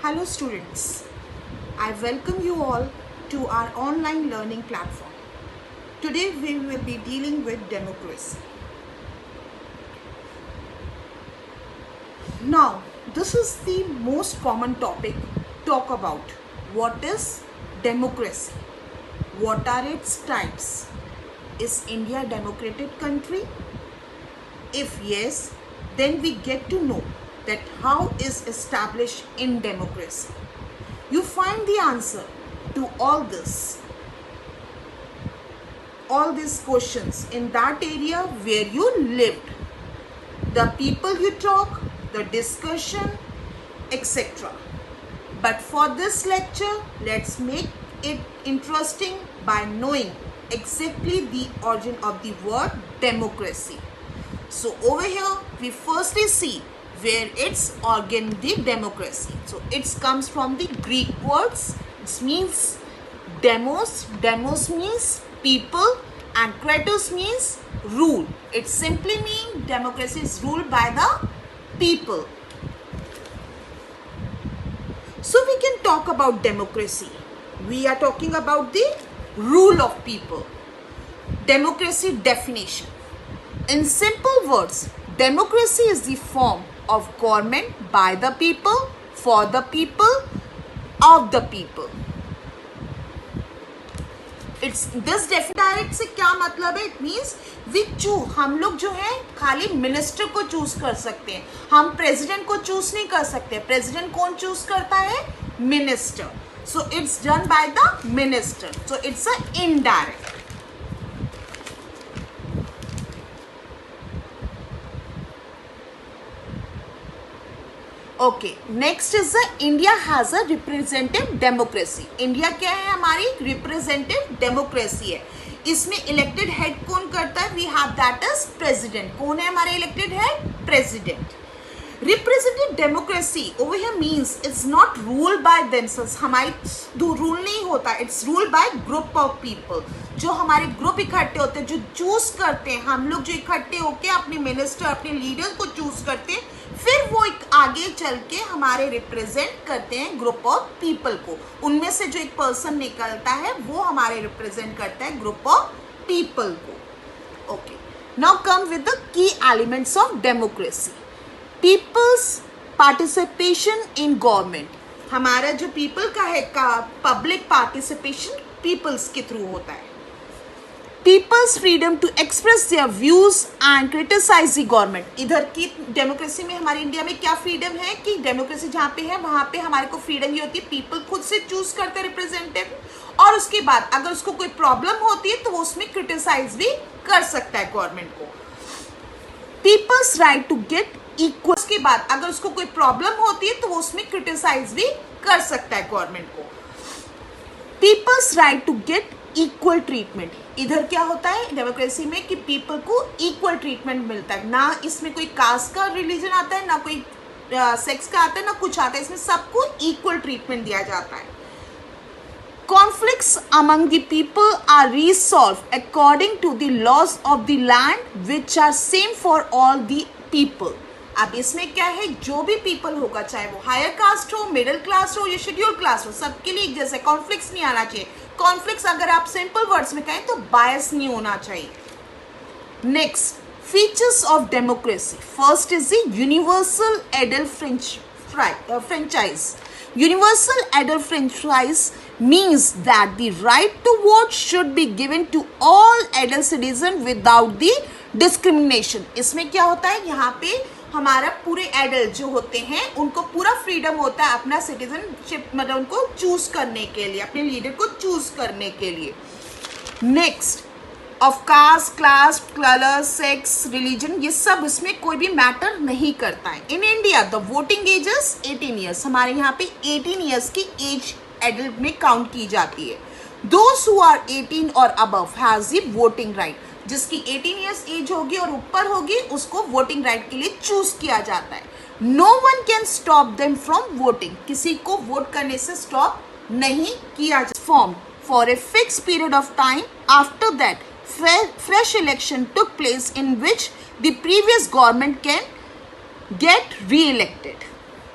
Hello students, I welcome you all to our online learning platform. Today we will be dealing with democracy. Now, this is the most common topic talk about. What is democracy? What are its types? Is India a democratic country? If yes, then we get to know that how is established in democracy. You find the answer to all these questions in that area where you lived, the people you talk, the discussion, etc. But for this lecture, let's make it interesting by knowing exactly the origin of the word democracy. So over here, we firstly see where its origin, the democracy. So it comes from the Greek words. It means demos. Demos means people, and kratos means rule. It simply means democracy is ruled by the people. So we can talk about democracy. We are talking about the rule of people. Democracy definition. In simple words, democracy is the form of government by the people, for the people, of the people. It's this direct से क्या मतलब है? It means we choose. हम लोग जो है खाली minister को चूज कर सकते हैं, हम प्रेसिडेंट को चूज नहीं कर सकते. प्रेसिडेंट कौन चूज करता है? Minister. So it's done by the minister. So it's a indirect. Okay, next is the India has a representative democracy. India क्या है? हमारी रिप्रेजेंटेटिव डेमोक्रेसी है. इसमें इलेक्टेड हेड कौन करता है? We have that is president. कौन है हमारे elected head? President. Representative democracy over here means it's not ruled by themselves. हमारी रूल नहीं होता, it's ruled by group of people. जो हमारे ग्रुप इकट्ठे होते हैं, जो चूज करते हैं, हम लोग जो इकट्ठे होकर अपने मिनिस्टर, अपने लीडर को चूज करते हैं, फिर वो एक आगे चल के हमारे रिप्रेजेंट करते हैं ग्रुप ऑफ पीपल को. उनमें से जो एक पर्सन निकलता है वो हमारे रिप्रेजेंट करता है ग्रुप ऑफ पीपल को. Okay, now come with the key elements of democracy. People's participation in government. हमारा जो पीपल का है का पब्लिक पार्टिसिपेशन पीपल्स के थ्रू होता है. People's freedom to express their views and criticise the government. इधर की डेमोक्रेसी में, हमारे इंडिया में क्या फ्रीडम है कि डेमोक्रेसी जहाँ पे है वहाँ पे हमारे को फ्रीडम ये होती है, पीपल खुद से चूज करते हैं रिप्रेजेंटेटिव, और उसके बाद अगर उसको कोई प्रॉब्लम होती है तो वो उसमें क्रिटिसाइज भी कर सकता है गवर्नमेंट को. People's right to get equal. उसके बाद अगर उसको कोई प्रॉब्लम होती है तो वो उसमें क्रिटिसाइज भी कर सकता है गवर्नमेंट को. People's right to get equal treatment. इधर क्या होता है डेमोक्रेसी में कि पीपल को इक्वल ट्रीटमेंट मिलता है. ना इसमें कोई कास्ट का रिलीजन आता है, ना कोई सेक्स का आता है, ना कुछ आता है. इसमें सबको इक्वल ट्रीटमेंट दिया जाता है. Conflicts among the people are resolved according to the laws of the land which are same for all the people. अब इसमें क्या है, जो भी पीपल होगा, चाहे वो हायर कास्ट हो, मिडिल क्लास हो या शेड्यूल क्लास हो, सबके लिए एक जैसे. कॉन्फ्लिक्ट्स नहीं आना चाहिए. कॉन्फ्लिक्ट्स अगर आप सिंपल वर्ड्स में कहें तो बायस नहीं होना चाहिए. Next, features of democracy. First is the universal adult franchise. Universal adult franchise means that the right to vote should be given to all adult citizens without the discrimination. इसमें क्या होता है, यहाँ पे हमारा पूरे एडल्ट जो होते हैं उनको पूरा फ्रीडम होता है अपना सिटीजनशिप, मतलब उनको चूज करने के लिए, अपने लीडर को चूज करने के लिए. Next, of caste, class, colour, sex, religion, ये सब इसमें कोई भी मैटर नहीं करता है. In India the voting age is 18 years. हमारे यहाँ पे 18 ईयर्स की एज एडल्ट में काउंट की जाती है. दोज हु आर 18 और above has the voting right. जिसकी 18 ईयर्स एज होगी और ऊपर होगी उसको वोटिंग राइट के लिए चूज किया जाता है. No one can stop them from voting. किसी को वोट करने से स्टॉप नहीं किया जा. Form for a fix period of time. After that fresh election took place in which the previous government can get re-elected.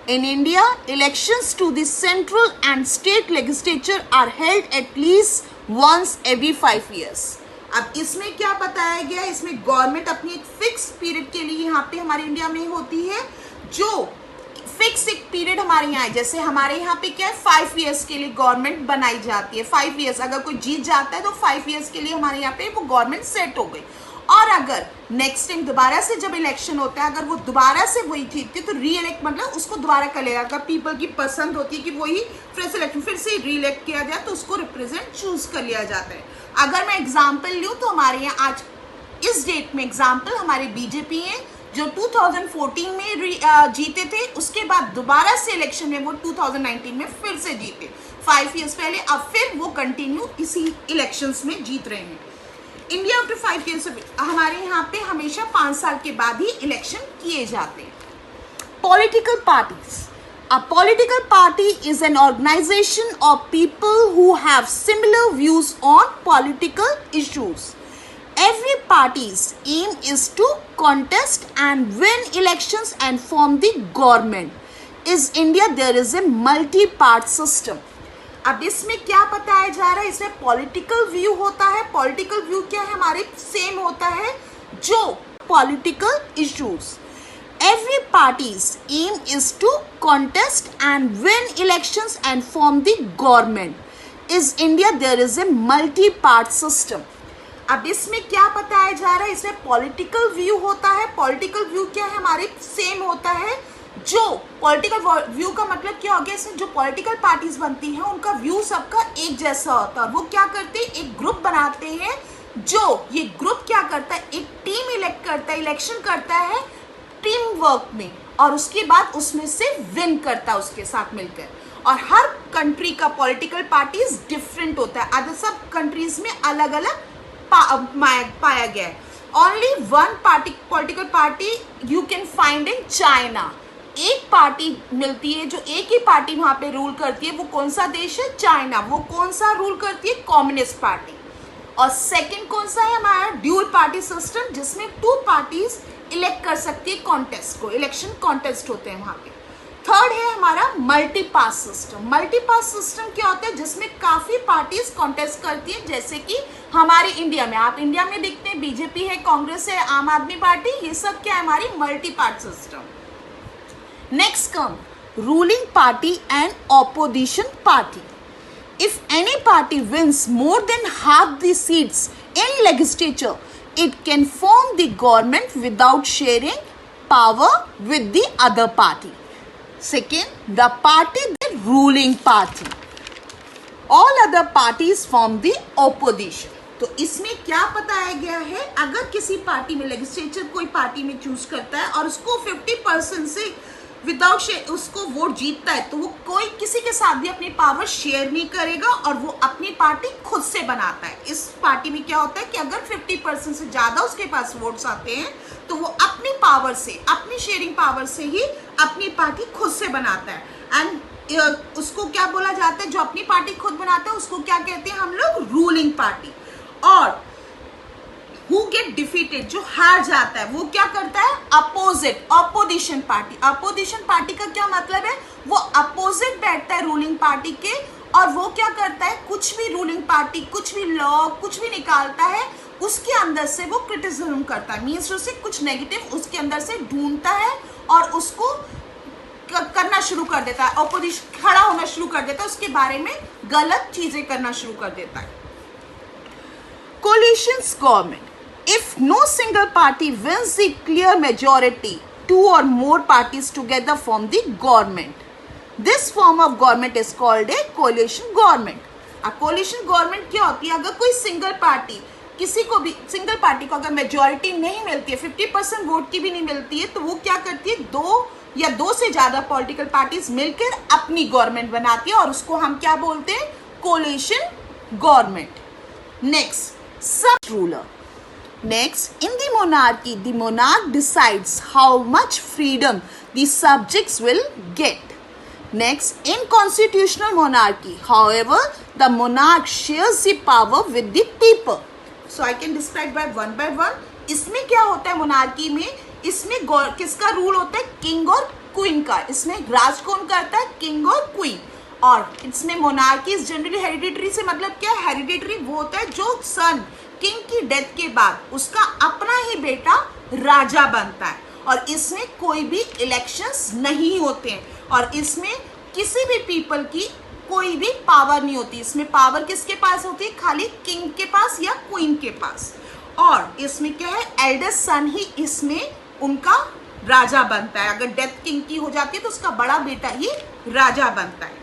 In India, elections to the central and state legislature are held at least once every 5 years. अब इसमें क्या बताया गया, इसमें government अपनी एक fix period के लिए यहाँ पे हमारे इंडिया में होती है, जो फिक्स एक पीरियड हमारे यहाँ है. जैसे हमारे यहाँ पे क्या है, 5 ईयर्स के लिए गवर्नमेंट बनाई जाती है. 5 ईयर्स, अगर कोई जीत जाता है तो 5 ईयर्स के लिए हमारे यहाँ पे वो गवर्नमेंट सेट हो गई. और अगर नेक्स्ट टाइम दोबारा से जब इलेक्शन होता है, अगर वो दोबारा से वही जीतती है तो री इलेक्ट मतलब उसको दोबारा कर लेगा. अगर पीपल की पसंद होती है कि वही फ्रेश इलेक्शन फिर से री इलेक्ट किया जाए तो उसको रिप्रेजेंट चूज कर लिया जाता है. अगर मैं एग्जाम्पल लूँ तो हमारे यहाँ आज इस डेट में एग्जाम्पल हमारे बीजेपी है, जो 2014 में जीते थे, उसके बाद दोबारा से इलेक्शन में वो 2019 में फिर से जीते 5 ईयर्स पहले. अब फिर वो कंटिन्यू इसी इलेक्शंस में जीत रहे हैं. इंडिया आफ्टर 5 ईयर्स, हमारे यहाँ पे हमेशा 5 साल के बाद ही इलेक्शन किए जाते हैं. Political parties. A political party is an organization of people who have similar views on political issues. Every party's aim is to contest and win elections and form the government. In India, there is a multi-part system. अब इसमें क्या बताया जा रहा है, इसमें political view होता है. पॉलिटिकल व्यू क्या है, हमारे सेम होता है जो political issues. Every party's aim is to contest and win elections and form the government. In India, there is a multi-part system. अब इसमें क्या बताया जा रहा है, इसमें पॉलिटिकल व्यू होता है. पॉलिटिकल व्यू क्या है, हमारे सेम होता है जो पॉलिटिकल व्यू का मतलब क्या हो गया, इसमें जो पॉलिटिकल पार्टीज बनती हैं उनका व्यू सबका एक जैसा होता है. और वो क्या करते हैं, एक ग्रुप बनाते हैं. जो ये ग्रुप क्या करता है, एक टीम इलेक्ट करता है, इलेक्शन करता है टीम वर्क में, और उसके बाद उसमें से विन करता है उसके साथ मिलकर. और हर कंट्री का पॉलिटिकल पार्टीज डिफरेंट होता है. अदर सब कंट्रीज में अलग अलग पाया गया है. Only one political party you can find in China. एक पार्टी मिलती है जो एक ही पार्टी वहां पे रूल करती है. वो कौन सा देश है, चाइना. वो कौन सा रूल करती है, कम्युनिस्ट पार्टी. और सेकंड कौन सा है, हमारा ड्यूल पार्टी सिस्टम, जिसमें 2 पार्टीज इलेक्ट कर सकती है कॉन्टेस्ट को. इलेक्शन कॉन्टेस्ट होते हैं वहां पे. थर्ड है हमारा मल्टीपास सिस्टम. मल्टीपास सिस्टम क्या होता है, जिसमें काफी पार्टीज कॉन्टेस्ट करती है. जैसे कि हमारे इंडिया में, आप इंडिया में देखते हैं बीजेपी है, कांग्रेस है, आम आदमी पार्टी, ये सब क्या है, हमारी multipart system. Next come ruling party and opposition party. If any party wins more than half the seats in legislature, it can form the government without sharing power with the other party. Second, the party, the ruling party. All other parties form the opposition. तो इसमें क्या बताया गया है, अगर किसी party में legislature कोई पार्टी में चूज करता है और उसको 50% से विदाउट शेयर उसको वोट जीतता है, तो वो कोई किसी के साथ भी अपनी पावर शेयर नहीं करेगा और वो अपनी पार्टी खुद से बनाता है. इस पार्टी में क्या होता है कि अगर 50% से ज़्यादा उसके पास वोट्स आते हैं तो वो अपनी पावर से, अपनी शेयरिंग पावर से ही अपनी पार्टी खुद से बनाता है. एंड उसको क्या बोला जाता है, जो अपनी पार्टी खुद बनाता है उसको क्या कहते हैं हम लोग, रूलिंग पार्टी. और Who get defeated, जो हार जाता है, वो क्या करता है, opposite, opposition party. Opposition party का क्या मतलब है, वो अपोजिट बैठता है रूलिंग पार्टी के, और वो क्या करता है, कुछ भी रूलिंग पार्टी कुछ भी लॉ कुछ भी निकालता है, उसके अंदर से वो क्रिटिसिज्म करता है. मीन्स उसे कुछ नेगेटिव उसके अंदर से ढूंढता है और उसको करना शुरू कर देता है, अपोजिशन खड़ा होना शुरू कर देता है, उसके बारे में गलत चीजें करना शुरू कर देता है. Collisions government. If no single party wins the clear majority, 2 or more parties together form the government. This form of government is called a coalition government. A coalition government क्या होती है, अगर कोई सिंगल पार्टी, किसी को भी single party को अगर मेजॉरिटी नहीं मिलती है, 50% वोट की भी नहीं मिलती है, तो वो क्या करती है, 2 या 2 से ज्यादा पॉलिटिकल पार्टीज मिलकर अपनी गवर्नमेंट बनाती है, और उसको हम क्या बोलते हैं, कोलिशन गवर्नमेंट. नेक्स्ट, सब ruler. Next, in the monarchy, the monarch decides how much freedom the subjects will get. Next, in constitutional monarchy, however, the monarch shares the power with the people. So I can describe by one. इसमें क्या होता है monarchy में, इसमें किसका rule होता है, king और क्वीन का। इसमें राज कौन करता है? किंग और क्वीन। और इसमें मोनार्की जनरली हेरिडिटरी से मतलब क्या है? हेरिडिटरी वो होता है जो सन किंग की डेथ के बाद उसका अपना ही बेटा राजा बनता है। और इसमें कोई भी इलेक्शंस नहीं होते हैं और इसमें किसी भी पीपल की कोई भी पावर नहीं होती। इसमें पावर किसके पास होती है? खाली किंग के पास या क्वीन के पास। और इसमें क्या है? एल्डेस्ट सन ही इसमें उनका राजा बनता है। अगर डेथ किंग की हो जाती है तो उसका बड़ा बेटा ही राजा बनता है।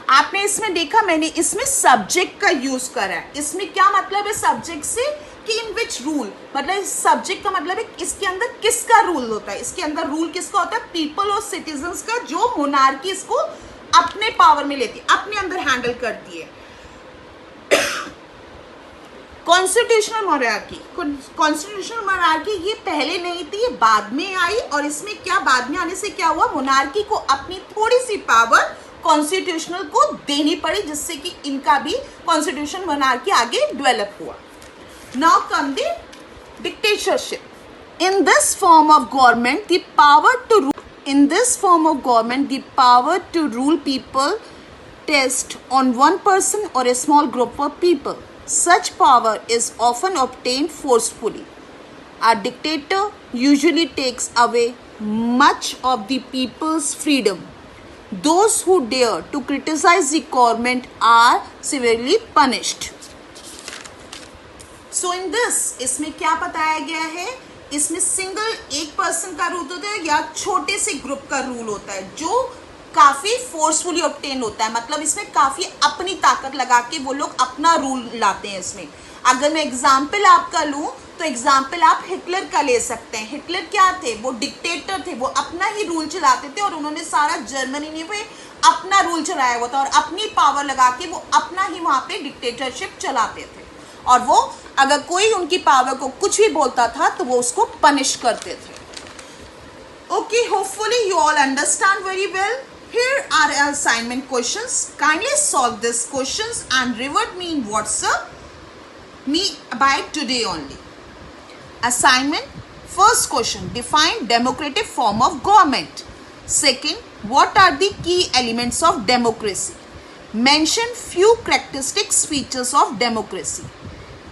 आपने इसमें देखा, मैंने इसमें सब्जेक्ट का यूज करा है। इसमें क्या मतलब है सब्जेक्ट से? कि इन विच रूल, मतलब सब्जेक्ट का मतलब है इसके अंदर किसका रूल होता है। इसके अंदर रूल किसका होता है? पीपल और सिटीजन्स का, जो मोनार्की इसको अपने पावर में लेती है, अपने अंदर हैंडल करती है। कॉन्स्टिट्यूशनल मोनार्की, कॉन्स्टिट्यूशनल मोनार्की ये पहले नहीं थी, ये बाद में आई। और इसमें क्या बाद में आने से क्या हुआ? मोनार्की को अपनी थोड़ी सी पावर कॉन्स्टिट्यूशनल को देनी पड़ी, जिससे कि इनका भी कॉन्स्टिट्यूशन मोनार्की आगे डेवलप हुआ। Now come the dictatorship. In this form of government the power to rule, in this form of government the power to rule people rests on one person or a small group of people. Such power is often obtained forcefully. A dictator usually takes away much of the people's freedom. Those who dare to criticize the government are severely punished. So in this, इसमें क्या बताया गया है? इसमें single एक person का rule होता है या छोटे से ग्रुप का रूल होता है जो काफी फोर्सफुली ऑब्टेन होता है। मतलब इसमें काफी अपनी ताकत लगा के वो लोग अपना रूल लाते हैं। इसमें अगर मैं एग्जाम्पल आपका लूं तो एग्जाम्पल आप हिटलर का ले सकते हैं। हिटलर क्या थे? वो डिक्टेटर थे, वो अपना ही रूल चलाते थे और उन्होंने सारा जर्मनी में अपना रूल चलाया हुआ था और अपनी पावर लगा के वो अपना ही वहां पे डिक्टेटरशिप चलाते थे। और वो अगर कोई उनकी पावर को कुछ भी बोलता था तो वो उसको पनिश करते थे। Okay, hopefully you all understand very well. Here are assignment questions. Kindly solve these questions and revert me in WhatsApp me by today only. Assignment. First question. Define democratic form of government. Second. What are the key elements of democracy? Mention few characteristic features of democracy.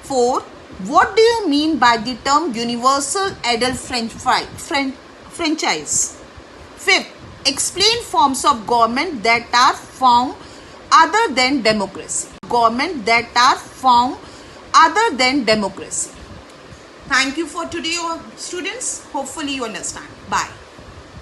4. What do you mean by the term universal adult franchise? 5th. Explain forms of government that are found other than democracy. Government that are found other than democracy. Thank you for today, students. Hopefully you understand. Bye.